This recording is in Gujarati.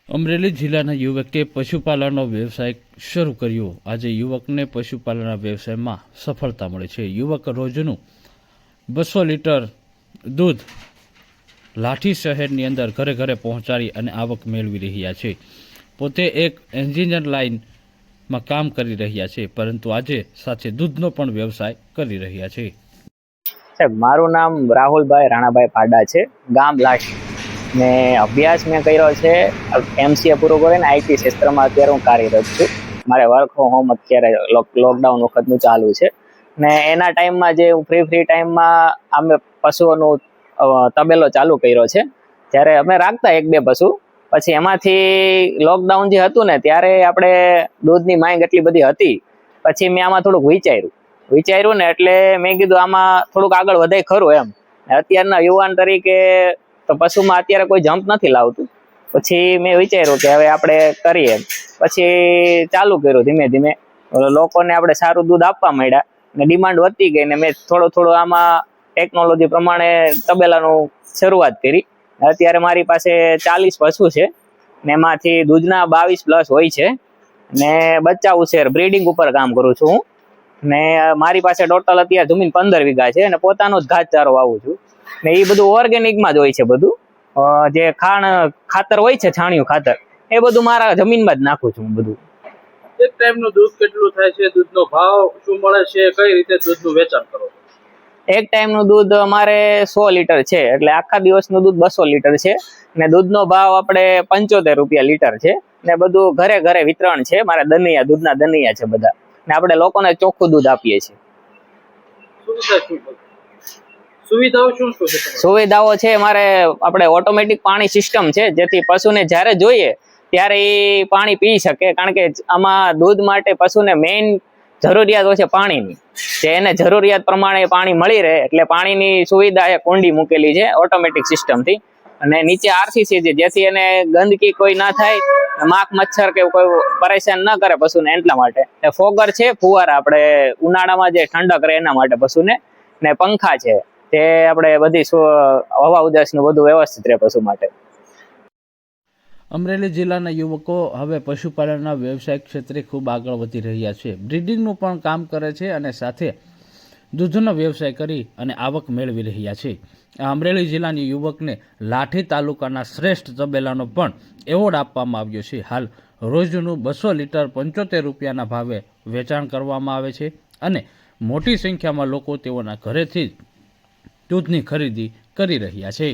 અમરેલી જિલ્લાના યુવકે પશુપાલનનો વ્યવસાય શરૂ કર્યો। આજે યુવકને પશુપાલનના વ્યવસાયમાં સફળતા મળી છે। યુવક રોજનું 200 લીટર દૂધ લાઠી શહેરની અંદર ઘરે ઘરે પહોંચાડી અને આવક મેળવી રહ્યા છે। પોતે એક એન્જિનિયર લાઇનમાં કામ કરી રહ્યા છે, પરંતુ આજે સાથે દૂધનો પણ વ્યવસાય કરી રહ્યા છે। મારું નામ રાહુલભાઈ રાણાભાઈ પાડા છે, ગામ લાઠી ને અભ્યાસ મેં કર્યો છે MCA પૂરો કરીને IT ક્ષેત્રમાં અત્યારે હું કાર્યરત છું। મારે વર્ક ફ્રોમ હોમ અત્યારે લોકડાઉન વખતનું ચાલુ છે ને એના ટાઈમમાં જે હું ફ્રી ટાઈમમાં અમે પશુઓનું તબેલો ચાલુ કર્યો છે। ત્યારે અમે રાખતા 1-2 પશુ, પછી એમાંથી લોકડાઉન જે હતું ને ત્યારે આપણે દૂધની માંગ એટલી બધી હતી, પછી મેં આમાં થોડુંક વિચાર્યું ને એટલે મેં કીધું આમાં થોડુંક આગળ વધાય ખરું એમ। અત્યારના યુવાન તરીકે તો પશુમાં અત્યારે કોઈ જમ્પ નથી લાવતું, પછી મેં વિચાર્યું કે હવે આપણે કરીએ, પછી ચાલુ કર્યું ધીમે ધીમે। લોકોને આપણે સારું દૂધ આપવા માંડ્યા ને ડિમાન્ડ વધતી ગઈ ને મેં થોડું આમાં ટેકનોલોજી પ્રમાણે તબેલાનું શરૂઆત કરી। અત્યારે મારી પાસે 40 પશુ છે ને એમાંથી દૂધના 22+ હોય છે ને બચ્ચા ઉછેર બ્રીડિંગ ઉપર કામ કરું છું હું। ને મારી પાસે ટોટલ અત્યારે જમીન 15 વીઘા છે અને પોતાનો જ ઘાસચારો વાવું છું ને એ બધું ઓર્ગેનિકમાં જ હોય છે। બધું જે ખાતર હોય છે, છાણિયું ખાતર, એ બધું મારા જમીનમાં જ નાખું છું બધું। એક ટાઈમનું દૂધ કેટલું થાય છે? દૂધનો ભાવ શું મળે છે? કઈ રીતે દૂધનું વેચાણ કરો? એક ટાઈમનું દૂધ અમારે 100 લીટર છે, એટલે આખા દિવસનું દૂધ 200 લીટર છે ને દૂધનો ભાવ આપણે 75 રૂપિયા લીટર છે ને બધું ઘરે ઘરે વિતરણ છે। મારા દનિયા દૂધના દનિયા છે બધા ને આપણે લોકોને ચોખ્ખું દૂધ આપીએ છીએ। સુવિધાઓ શું છે? સુવિધાઓ છે મારે આપણે ઓટોમેટિક પાણી સિસ્ટમ છે, જેથી પશુને જ્યારે જોઈએ ત્યારે એ પાણી પી શકે, કારણ કે આમાં દૂધ માટે પશુને મેઇન જરૂરિયાત હોય છે પાણીની, જે એને જરૂરિયાત પ્રમાણે પાણી મળી રહે એટલે પાણીની સુવિધા એ કુંડી મૂકેલી છે ઓટોમેટિક સિસ્ટમથી। અને નીચે RCC છે, જેથી એને ગંદકી કોઈ ના થાય, માખ મચ્છર કે કોઈ પરેશાન ન કરે પશુને, એટલા માટે। ફોગર છે, ફુવારા આપણે ઉનાળામાં જે ઠંડક રહે એના માટે પશુને, ને પંખા છે તે આપણે બધી હવા ઉજાસનું બધું વ્યવસ્થિત રહે પશુ માટે। અમરેલી જિલ્લાના યુવકો હવે પશુપાલનના વ્યવસાય ક્ષેત્રે ખૂબ આગળ વધી રહ્યા છે। બ્રીડિંગનું પણ કામ કરે છે અને સાથે દૂધનો વ્યવસાય કરી અને આવક મેળવી રહ્યા છે। આ અમરેલી જિલ્લાની યુવકને લાઠી તાલુકાના શ્રેષ્ઠ તબેલાનો પણ એવોર્ડ આપવામાં આવ્યો છે। હાલ રોજનું 200 લીટર 75 રૂપિયાના ભાવે વેચાણ કરવામાં આવે છે અને મોટી સંખ્યામાં લોકો તેઓના ઘરેથી જ દૂધની ખરીદી કરી રહ્યા છે।